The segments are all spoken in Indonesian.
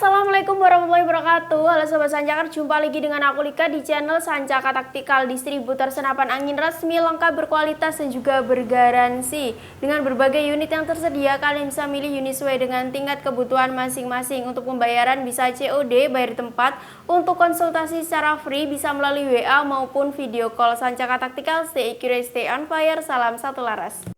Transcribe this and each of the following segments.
Assalamualaikum warahmatullahi wabarakatuh. Halo Sobat Sancakar, jumpa lagi dengan aku Lika di channel Sancaka Taktikal, distributor senapan angin resmi lengkap berkualitas dan juga bergaransi. Dengan berbagai unit yang tersedia, kalian bisa milih unit sesuai dengan tingkat kebutuhan masing-masing. Untuk pembayaran bisa COD, bayar di tempat. Untuk konsultasi secara free bisa melalui WA maupun video call. Sancaka Taktikal, stay accurate, stay on fire. Salam satu laras.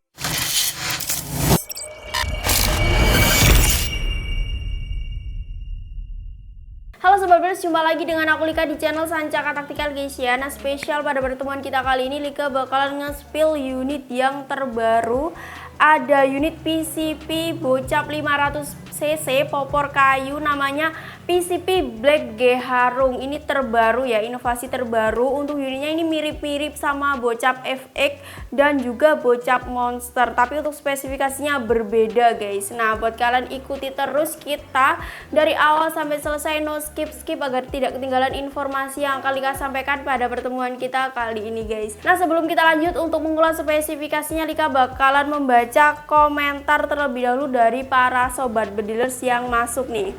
Halo Sobat Bers, jumpa lagi dengan aku Lika di channel Sancaka Taktikal guys ya. Nah, spesial pada pertemuan kita kali ini Lika bakalan nge-spill unit yang terbaru. Ada unit PCP bocap 500cc popor kayu, namanya PCP Black G Harung. Ini terbaru ya, inovasi terbaru. Untuk unitnya ini mirip-mirip sama bocap FX dan juga bocap monster, tapi untuk spesifikasinya berbeda guys. Nah, buat kalian ikuti terus kita dari awal sampai selesai, no skip agar tidak ketinggalan informasi yang akan Lika sampaikan pada pertemuan kita kali ini guys. Nah, sebelum kita lanjut untuk mengulas spesifikasinya, Lika bakalan membaca komentar terlebih dahulu dari para sobat bedilers yang masuk nih.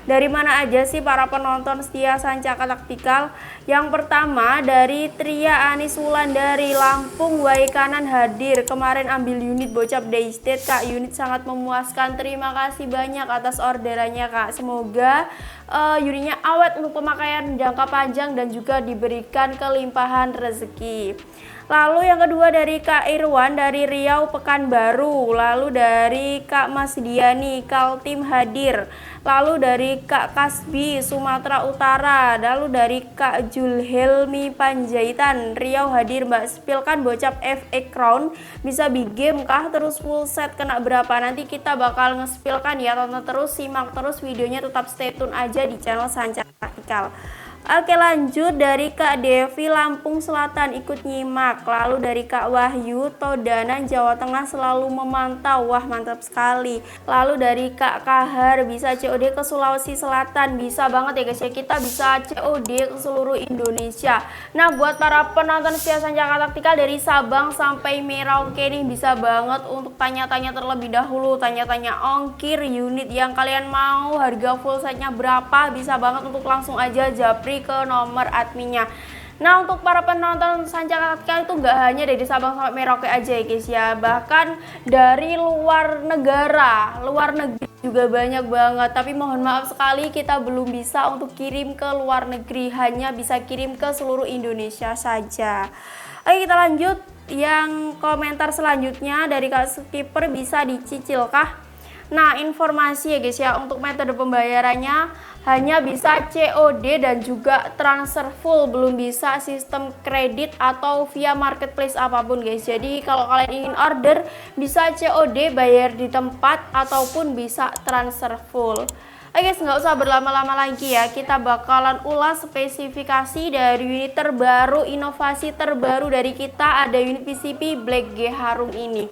Dari mana aja sih para penonton setia Sancaka Taktikal? Yang pertama dari Tria Anis Wulan dari Lampung, Wai Kanan hadir. Kemarin ambil unit bocap Daystate Kak, unit sangat memuaskan. Terima kasih banyak atas orderannya Kak. Semoga unitnya awet untuk pemakaian jangka panjang dan juga diberikan kelimpahan rezeki. Lalu yang kedua dari Kak Irwan dari Riau Pekanbaru. Lalu dari Kak Mas Diani Kaltim hadir. Lalu dari Kak Kasbi Sumatera Utara. Lalu dari Kak Julhelmi Panjaitan Riau hadir. Mbak spilkan bocap FX Crown, bisa big game kah, terus full set kena berapa? Nanti kita bakal ngespilkan ya, tonton terus, simak terus videonya, tetap stay tune aja di channel Sancaka Taktikal. Oke, lanjut dari Kak Devi Lampung Selatan ikut nyimak. Lalu dari Kak Wahyu Todanan Jawa Tengah selalu memantau. Wah, mantap sekali. Lalu dari Kak Kahar, bisa COD ke Sulawesi Selatan. Bisa banget ya guys ya, kita bisa COD ke seluruh Indonesia. Nah, buat para penonton setia Sancaka Taktikal dari Sabang sampai Merauke nih, bisa banget untuk tanya-tanya terlebih dahulu, tanya-tanya ongkir unit yang kalian mau, harga full setnya berapa, bisa banget untuk langsung aja japri ke nomor adminnya. Nah, untuk para penonton Sancaka Taktikal itu nggak hanya dari Sabang sampai Merauke aja ya guys ya, bahkan dari luar negara, luar negeri juga banyak banget. Tapi mohon maaf sekali kita belum bisa untuk kirim ke luar negeri, hanya bisa kirim ke seluruh Indonesia saja. Oke, kita lanjut. Yang komentar selanjutnya dari Kak Skipper, bisa dicicil kah? Nah, informasi ya guys ya, untuk metode pembayarannya hanya bisa COD dan juga transfer full, belum bisa sistem kredit atau via marketplace apapun guys. Jadi kalau kalian ingin order bisa COD, bayar di tempat, ataupun bisa transfer full. Oke guys, nggak usah berlama-lama lagi ya, kita bakalan ulas spesifikasi dari unit terbaru, inovasi terbaru dari kita. Ada unit PCP Black G Harung ini.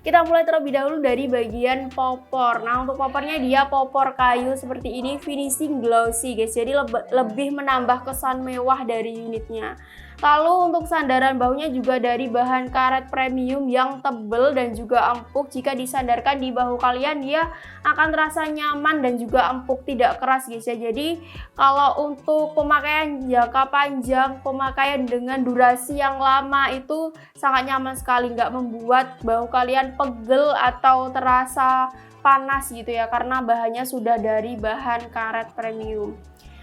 Kita mulai terlebih dahulu dari bagian popor. Nah, untuk popornya dia popor kayu seperti ini, finishing glossy guys, jadi lebih menambah kesan mewah dari unitnya. Lalu untuk sandaran bahunya juga dari bahan karet premium yang tebal dan juga empuk. Jika disandarkan di bahu kalian, dia akan terasa nyaman dan juga empuk, tidak keras guys ya. Jadi kalau untuk pemakaian jangka panjang, pemakaian dengan durasi yang lama itu sangat nyaman sekali, nggak membuat bahu kalian pegel atau terasa panas gitu ya, karena bahannya sudah dari bahan karet premium.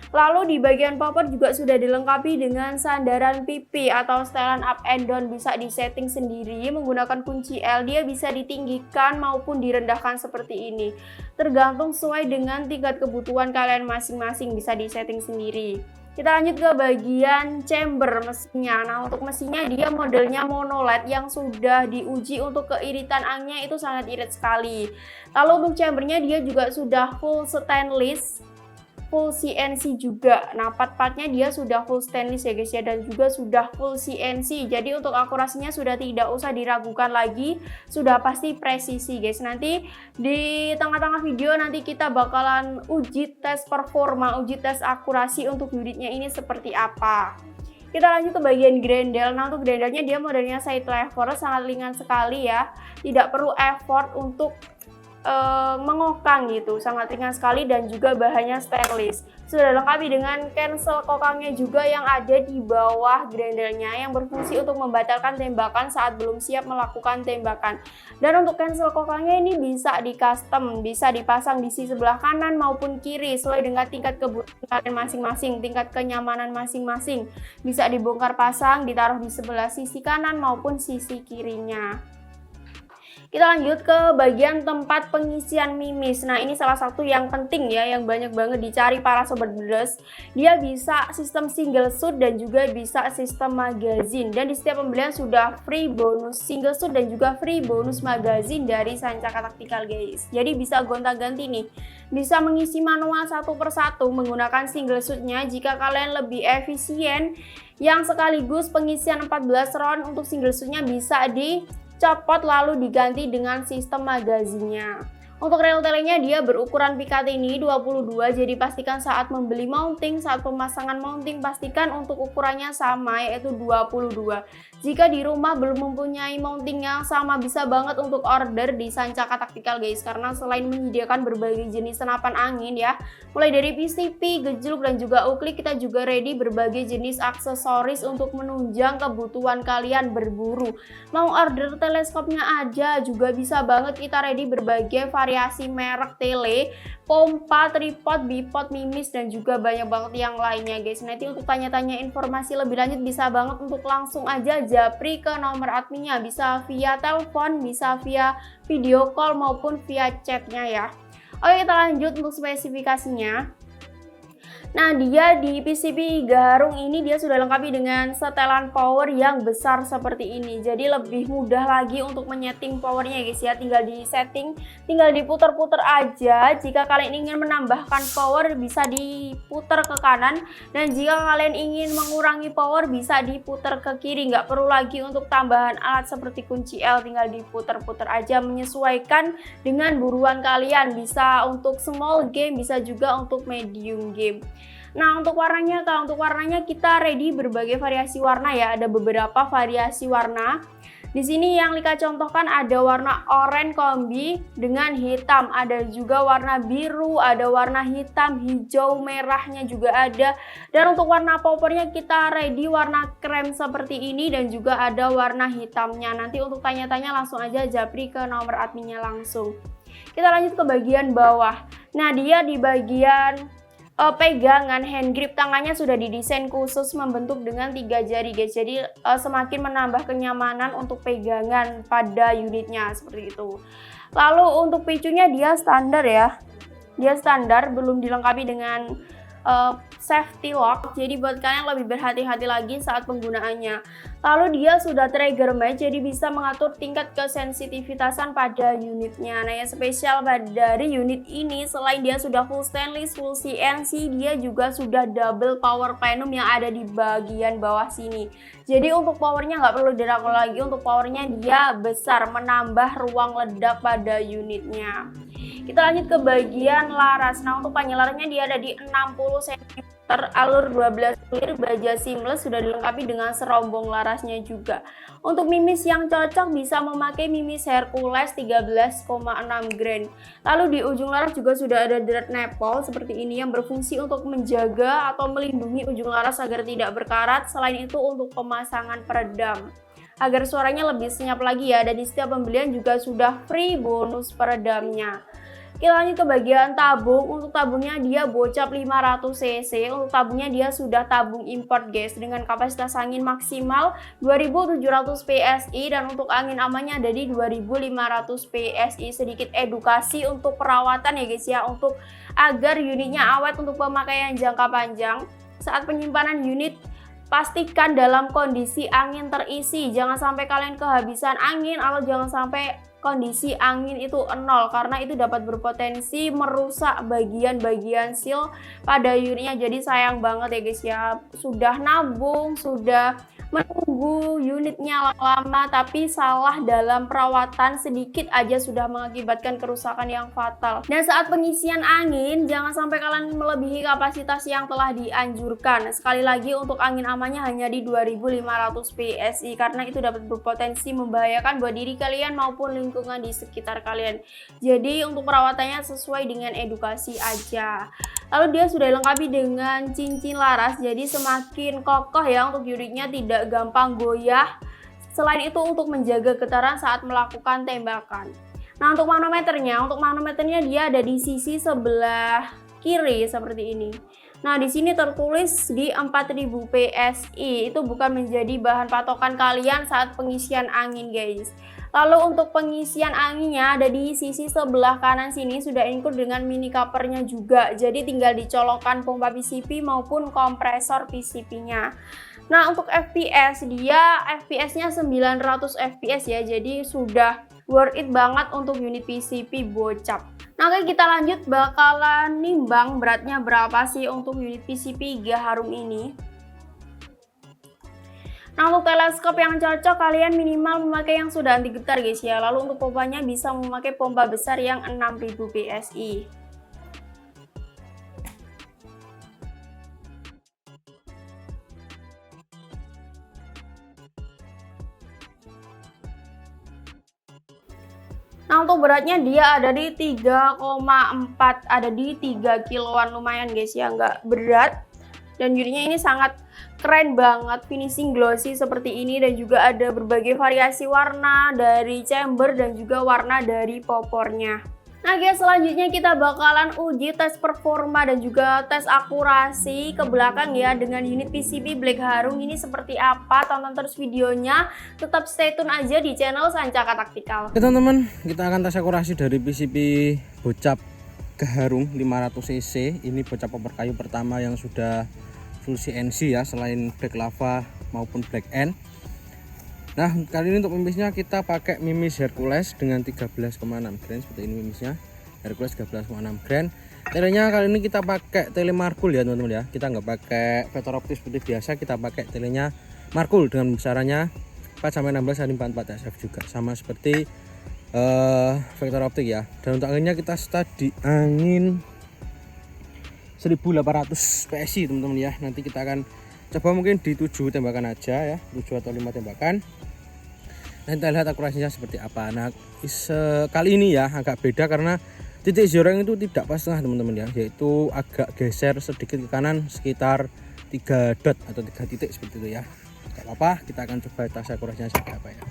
Lalu di bagian popor juga sudah dilengkapi dengan sandaran pipi atau setelan up and down, bisa disetting sendiri menggunakan kunci L. Dia bisa ditinggikan maupun direndahkan seperti ini, tergantung sesuai dengan tingkat kebutuhan kalian masing-masing, bisa disetting sendiri. Kita lanjut ke bagian chamber mesinnya. Nah, untuk mesinnya dia modelnya monoled yang sudah diuji untuk keiritan angnya itu sangat irit sekali. Lalu untuk chambernya dia juga sudah full stainless, full CNC juga. Nah, part-partnya dia sudah full stainless ya guys ya, dan juga sudah full CNC. Jadi untuk akurasinya sudah tidak usah diragukan lagi, sudah pasti presisi guys. Nanti di tengah-tengah video nanti kita bakalan uji tes performa, uji tes akurasi untuk unitnya ini seperti apa. Kita lanjut ke bagian grendel. Nah, untuk grendelnya dia modelnya side lever, sangat ringan sekali ya. Tidak perlu effort untuk mengokang gitu, sangat ringan sekali, dan juga bahannya stainless. Sudah lengkapi dengan cancel kokangnya juga yang ada di bawah grendelnya yang berfungsi untuk membatalkan tembakan saat belum siap melakukan tembakan. Dan untuk cancel kokangnya ini bisa di custom, bisa dipasang di sisi sebelah kanan maupun kiri sesuai dengan tingkat kebutuhan kalian masing-masing, tingkat kenyamanan masing-masing. Bisa dibongkar pasang, ditaruh di sebelah sisi kanan maupun sisi kirinya. Kita lanjut ke bagian tempat pengisian mimis. Nah, ini salah satu yang penting ya, yang banyak banget dicari para sobat berders. Dia bisa sistem single shoot dan juga bisa sistem magazine. Dan di setiap pembelian sudah free bonus single shoot dan juga free bonus magazine dari Sancaka Tactical guys. Jadi bisa gonta-ganti nih. Bisa mengisi manual satu persatu menggunakan single shootnya jika kalian lebih efisien. Yang sekaligus pengisian 14 round untuk single shootnya bisa dicopot lalu diganti dengan sistem magazinnya. Untuk reltelenya dia berukuran Picatinny 22, jadi pastikan saat membeli mounting, saat pemasangan mounting pastikan untuk ukurannya sama, yaitu 22. Jika di rumah belum mempunyai mounting yang sama, bisa banget untuk order di Sancaka Tactical guys, karena selain menyediakan berbagai jenis senapan angin ya, mulai dari PCP, gejluk dan juga uklik, kita juga ready berbagai jenis aksesoris untuk menunjang kebutuhan kalian berburu. Mau order teleskopnya aja juga bisa banget, kita ready berbagai variasi merek tele, pompa, tripod, bipod, mimis, dan juga banyak banget yang lainnya guys. Nanti untuk tanya-tanya informasi lebih lanjut bisa banget untuk langsung aja japri ke nomor adminnya, bisa via telepon, bisa via video call maupun via chatnya ya. Oke, kita lanjut untuk spesifikasinya. Nah, dia di PCP Garung ini dia sudah lengkapi dengan setelan power yang besar seperti ini. Jadi lebih mudah lagi untuk menyeting powernya guys ya. Tinggal di setting, tinggal diputar-putar aja. Jika kalian ingin menambahkan power bisa diputar ke kanan, dan jika kalian ingin mengurangi power bisa diputar ke kiri. Nggak perlu lagi untuk tambahan alat seperti kunci L, tinggal diputar-putar aja menyesuaikan dengan buruan kalian. Bisa untuk small game, bisa juga untuk medium game. Nah, untuk warnanya, kalau untuk warnanya kita ready berbagai variasi warna ya. Ada beberapa variasi warna. Di sini yang Lika contohkan ada warna oranye kombi dengan hitam, ada juga warna biru, ada warna hitam, hijau, merahnya juga ada. Dan untuk warna poppernya kita ready warna krem seperti ini dan juga ada warna hitamnya. Nanti untuk tanya-tanya langsung aja japri ke nomor adminnya langsung. Kita lanjut ke bagian bawah. Nah, dia di bagian pegangan hand grip tangannya sudah didesain khusus membentuk dengan 3 jari guys, jadi semakin menambah kenyamanan untuk pegangan pada unitnya seperti itu. Lalu untuk picunya dia standar ya, dia standar, belum dilengkapi dengan safety lock, jadi buat kalian lebih berhati-hati lagi saat penggunaannya. Lalu dia sudah trigger match, jadi bisa mengatur tingkat kesensitivitasan pada unitnya. Nah, yang spesial dari unit ini selain dia sudah full stainless, full CNC, dia juga sudah double power plenum yang ada di bagian bawah sini. Jadi untuk powernya nggak perlu diragukan lagi, untuk powernya dia besar, menambah ruang ledak pada unitnya. Kita lanjut ke bagian laras. Nah, untuk penyelarnya dia ada di 60 cm, alur 12 clear, baja seamless, sudah dilengkapi dengan serombong larasnya juga. Untuk mimis yang cocok bisa memakai mimis Hercules 13,6 grain. Lalu di ujung laras juga sudah ada drat nipple seperti ini yang berfungsi untuk menjaga atau melindungi ujung laras agar tidak berkarat. Selain itu untuk pemasangan peredam agar suaranya lebih senyap lagi ya, dan di setiap pembelian juga sudah free bonus peredamnya. Kita lanjut ke bagian tabung. Untuk tabungnya dia bocap 500 cc. Untuk tabungnya dia sudah tabung import guys, dengan kapasitas angin maksimal 2700 PSI dan untuk angin amannya ada di 2500 PSI. Sedikit edukasi untuk perawatan ya guys ya, untuk agar unitnya awet untuk pemakaian jangka panjang. Saat penyimpanan unit, pastikan dalam kondisi angin terisi. Jangan sampai kalian kehabisan angin atau jangan sampai kondisi angin itu nol, karena itu dapat berpotensi merusak bagian-bagian seal pada unitnya. Jadi sayang banget ya guys ya, sudah nabung, sudah menunggu unitnya lama tapi salah dalam perawatan sedikit aja sudah mengakibatkan kerusakan yang fatal. Dan saat pengisian angin, jangan sampai kalian melebihi kapasitas yang telah dianjurkan. Sekali lagi, untuk angin amannya hanya di 2500 PSI karena itu dapat berpotensi membahayakan buat diri kalian maupun lingkungan di sekitar kalian. Jadi untuk perawatannya sesuai dengan edukasi aja. Lalu dia sudah dilengkapi dengan cincin laras, jadi semakin kokoh ya untuk unitnya, tidak gampang goyah. Selain itu untuk menjaga getaran saat melakukan tembakan. Nah untuk manometernya dia ada di sisi sebelah kiri seperti ini. Nah di sini tertulis di 4000 PSI, itu bukan menjadi bahan patokan kalian saat pengisian angin guys. Lalu untuk pengisian anginnya ada di sisi sebelah kanan sini, sudah include dengan mini covernya juga. Jadi tinggal dicolokkan pompa PCP maupun kompresor PCP-nya. Nah untuk FPS, dia FPS-nya 900 FPS ya. Jadi sudah worth it banget untuk unit PCP bocap. Nah oke, kita lanjut, bakalan nimbang beratnya berapa sih untuk unit PCP Giga Harum ini. Nah untuk teleskop yang cocok, kalian minimal memakai yang sudah anti getar guys ya. Lalu untuk pompanya bisa memakai pompa besar yang 6000 PSI. Nah untuk beratnya dia ada di 3,4, ada di 3 kiloan, lumayan guys ya, nggak berat. Dan unitnya ini sangat keren banget, finishing glossy seperti ini, dan juga ada berbagai variasi warna dari chamber dan juga warna dari popornya. Nah guys, selanjutnya kita bakalan uji tes performa dan juga tes akurasi ke belakang ya dengan unit PCP Black Harum ini seperti apa. Tonton terus videonya, tetap stay tune aja di channel Sancaka Taktikal. Oke teman-teman, kita akan tes akurasi dari PCP bocap Harum 500cc. Ini bocap popor kayu pertama yang sudah full CNC ya, selain Black Lava maupun Black End. Nah kali ini untuk mimisnya kita pakai mimis Hercules dengan 13,6 grain seperti ini mimisnya, Hercules 13,6 grain. Telenya kali ini kita pakai tele Markul ya teman-teman ya, kita nggak pakai vector optik seperti biasa, kita pakai telenya Markul dengan besarannya 4-16 SF juga, sama seperti vector optik ya. Dan untuk anginnya kita start di angin 1800 PSI teman-teman ya. Nanti kita akan coba mungkin di 7 tembakan aja ya, 7 atau 5 tembakan. Dan kita lihat akurasinya seperti apa. Nah kali ini ya agak beda karena titik zero itu tidak pas tengah teman-teman ya, yaitu agak geser sedikit ke kanan sekitar 3 dot atau 3 titik seperti itu ya. Gak apa-apa, kita akan coba tes akurasinya seperti apa ya.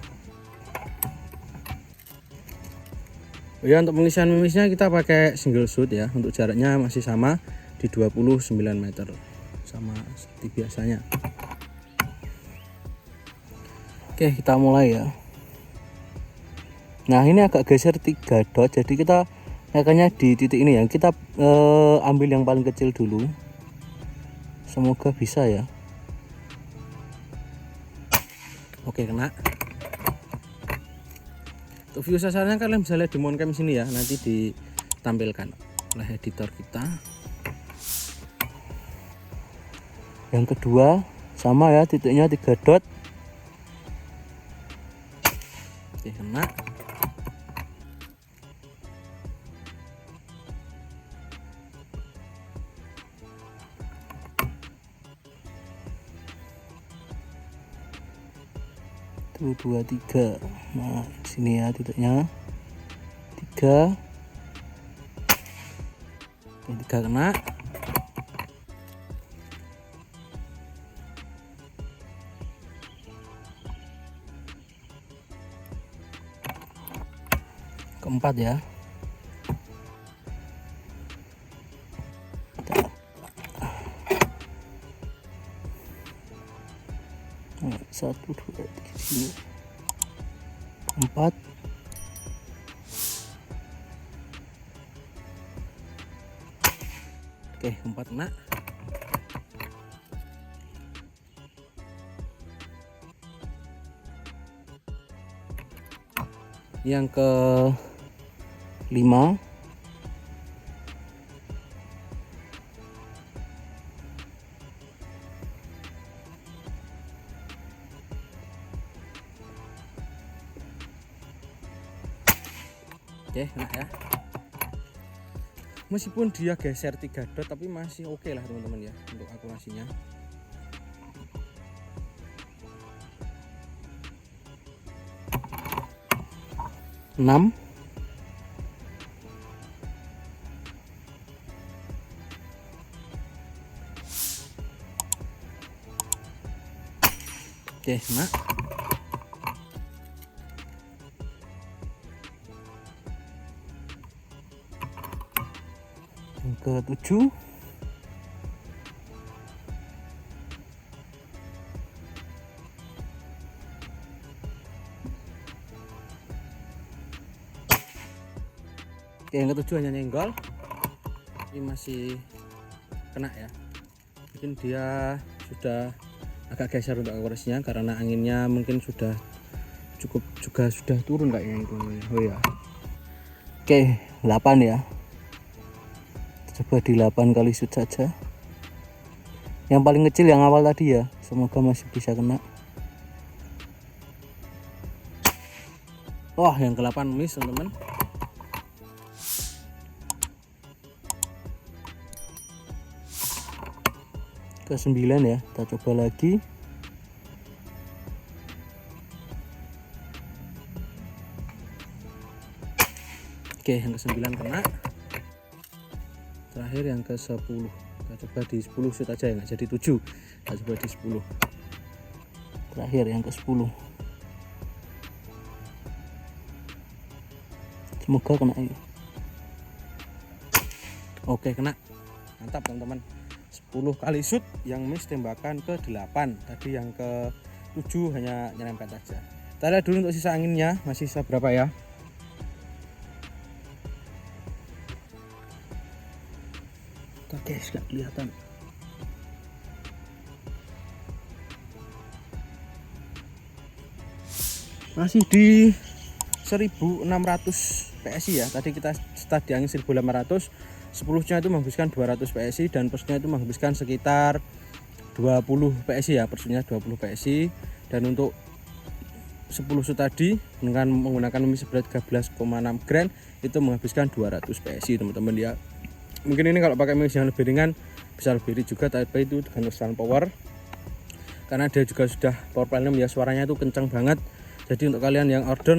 Oh ya, untuk pengisian mimisnya kita pakai single shoot ya. Untuk jaraknya masih sama di 29 meter, sama seperti biasanya. Oke, kita mulai ya. Nah ini agak geser 3 dot, jadi kita naikkannya di titik ini ya. Kita ambil yang paling kecil dulu, semoga bisa ya. Oke, kena. Untuk view sasarannya kalian bisa lihat di moncam sini ya, nanti ditampilkan oleh editor kita. Yang kedua sama ya, titiknya 3 dot. Oke, kena. Tuh 2, 3. Nah sini ya titiknya 3. Oke, 3 kena. Keempat ya. Nah, 1, 2, 3, 4. Oke, 4 kena. Yang ke 5. Oke, enak ya. Meskipun dia geser 3 dot tapi masih oke lah teman-teman ya untuk akurasinya. Enam. Oke, enak. Yang ke 7. Oke, yang ke-7 hanya nyenggol. Ini masih kena ya. Mungkin dia sudah agak geser untuk akurasinya karena anginnya mungkin sudah cukup juga sudah turun kayaknya itu. Oh ya. Oke, 8 ya. Coba di 8 kali shoot saja. Yang paling kecil yang awal tadi ya. Semoga masih bisa kena. Wah, yang ke-8 miss teman-teman. Ke-9 ya, kita coba lagi. Oke, yang ke-9 kena. Terakhir yang ke-10. Kita coba di 10 shoot aja ya, nggak jadi 7. Kita coba di 10. Terakhir yang ke-10. Semoga kena ini. Oke, kena. Mantap teman-teman. 10 kali shoot yang miss tembakan ke-8. Tadi yang ke-7 hanya nyerempet aja. Kita lihat dulu untuk sisa anginnya, masih sisa berapa ya. Oke, nggak kelihatan. Masih di 1600 PSI ya. Tadi kita start di angin 1800. 10-nya itu menghabiskan 200 PSI dan persnya itu menghabiskan sekitar 20 PSI ya, persnya 20 PSI. Dan untuk 10 shoot tadi dengan menggunakan mimi seberat 13,6 gram itu menghabiskan 200 PSI teman-teman ya. Mungkin ini kalau pakai mimi yang lebih ringan bisa lebih ringan juga, tapi itu dengan stand power karena dia juga sudah power platinum ya, suaranya itu kencang banget. Jadi untuk kalian yang order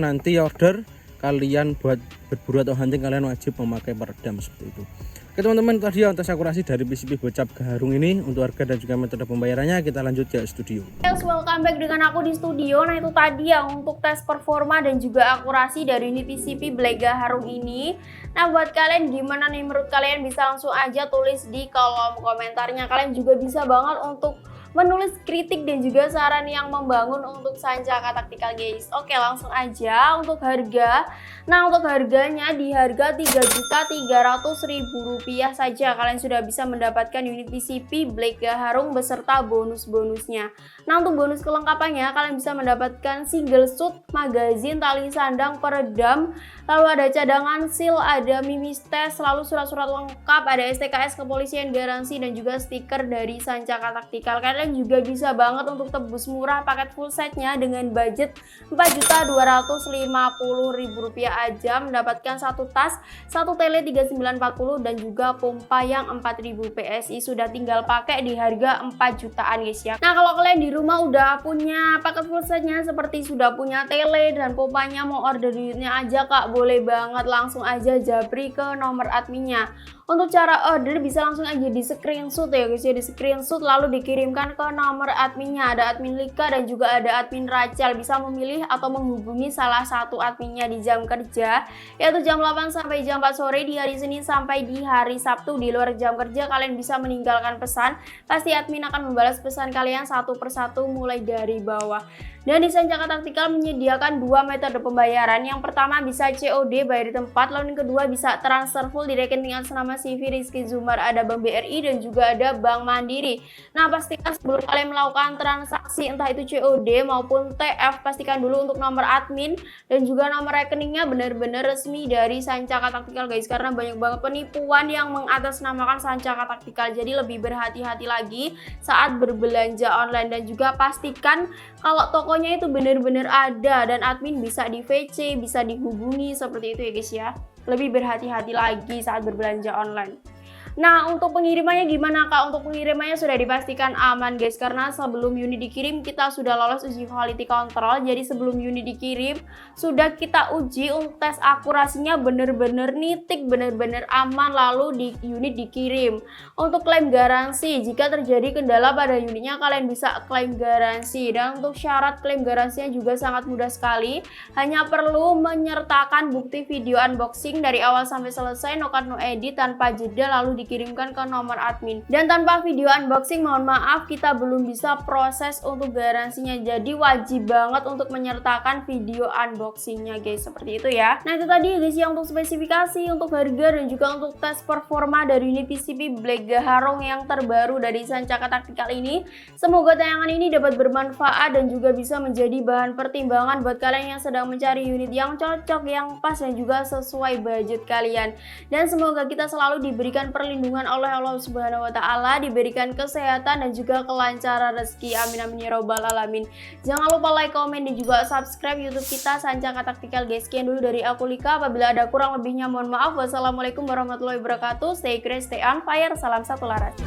kalian buat berburu atau hunting, kalian wajib memakai peredam seperti itu. Oke teman-teman, tadi ya untuk akurasi dari PCP Bocap Gaharung ini. Untuk harga dan juga metode pembayarannya kita lanjut ke studio. Guys, welcome back dengan aku di studio. Nah, itu tadi ya untuk tes performa dan juga akurasi dari unit PCP Black Gaharung ini. Nah, buat kalian gimana nih menurut kalian, bisa langsung aja tulis di kolom komentarnya. Kalian juga bisa banget untuk menulis kritik dan juga saran yang membangun untuk Sancaka Taktikal guys. Oke, langsung aja untuk harga. Nah, untuk harganya di harga Rp3.300.000 saja kalian sudah bisa mendapatkan unit PCP Black Gaharung beserta bonus-bonusnya. Nah, untuk bonus kelengkapannya kalian bisa mendapatkan single shoot, magazin, tali sandang, peredam, lalu ada cadangan seal, ada mimis tes, lalu surat-surat lengkap, ada STKS kepolisian garansi dan juga stiker dari Sancaka Taktikal. Kalian juga bisa banget untuk tebus murah paket full setnya dengan budget Rp4.250.000 aja, mendapatkan satu tas, satu tele 3940 dan juga pompa yang 4000 PSI. Sudah tinggal pakai di harga 4 jutaan guys ya. Nah, kalau kalian di rumah udah punya paket full setnya seperti sudah punya tele dan pompanya, mau order unitnya aja kak, boleh banget, langsung aja japri ke nomor adminnya. Untuk cara order bisa langsung aja di screenshot ya guys ya, di screenshot lalu dikirimkan ke nomor adminnya. Ada admin Lika dan juga ada admin Rachel. Bisa memilih atau menghubungi salah satu adminnya di jam kerja, yaitu jam 8 sampai jam 4 sore di hari Senin sampai di hari Sabtu. Di luar jam kerja kalian bisa meninggalkan pesan, pasti admin akan membalas pesan kalian satu persatu mulai dari bawah. Dan di Sancaka Taktikal menyediakan dua metode pembayaran. Yang pertama bisa COD bayar di tempat, lalu yang kedua bisa transfer full di rekening atas nama CV Rizky Zumar, ada Bank BRI dan juga ada Bank Mandiri. Nah, pastikan sebelum kalian melakukan transaksi entah itu COD maupun TF, pastikan dulu untuk nomor admin dan juga nomor rekeningnya benar-benar resmi dari Sancaka Taktikal guys, karena banyak banget penipuan yang mengatasnamakan Sancaka Taktikal. Jadi lebih berhati-hati lagi saat berbelanja online, dan juga pastikan kalau tokonya itu benar-benar ada dan admin bisa di VC, bisa dihubungi seperti itu ya guys ya. Lebih berhati-hati lagi saat berbelanja online. Nah, untuk pengirimannya gimana Kak? Untuk pengirimannya sudah dipastikan aman guys, karena sebelum unit dikirim kita sudah lolos uji quality control. Jadi sebelum unit dikirim sudah kita uji untuk tes akurasinya benar-benar nitik, benar-benar aman, lalu di unit dikirim. Untuk klaim garansi, jika terjadi kendala pada unitnya kalian bisa klaim garansi. Dan untuk syarat klaim garansinya juga sangat mudah sekali, hanya perlu menyertakan bukti video unboxing dari awal sampai selesai, no cut no edit, tanpa jeda, lalu dikirimkan ke nomor admin. Dan tanpa video unboxing, mohon maaf kita belum bisa proses untuk garansinya. Jadi wajib banget untuk menyertakan video unboxingnya guys, seperti itu ya. Nah, itu tadi guys ya untuk spesifikasi, untuk harga, dan juga untuk tes performa dari unit PCP Black Gaharong yang terbaru dari Sancaka Taktikal ini. Semoga tayangan ini dapat bermanfaat dan juga bisa menjadi bahan pertimbangan buat kalian yang sedang mencari unit yang cocok, yang pas, dan juga sesuai budget kalian. Dan semoga kita selalu diberikan perlindungan oleh Allah Subhanahu wa taala, diberikan kesehatan dan juga kelancaran rezeki. Amin amin ya robbal alamin. Jangan lupa like, komen, dan juga subscribe YouTube kita Sancaka Taktikal guys. Sekian dulu dari aku Lika. Apabila ada kurang lebihnya mohon maaf. Wassalamualaikum warahmatullahi wabarakatuh. Stay crazy, stay on fire. Salam satu laras.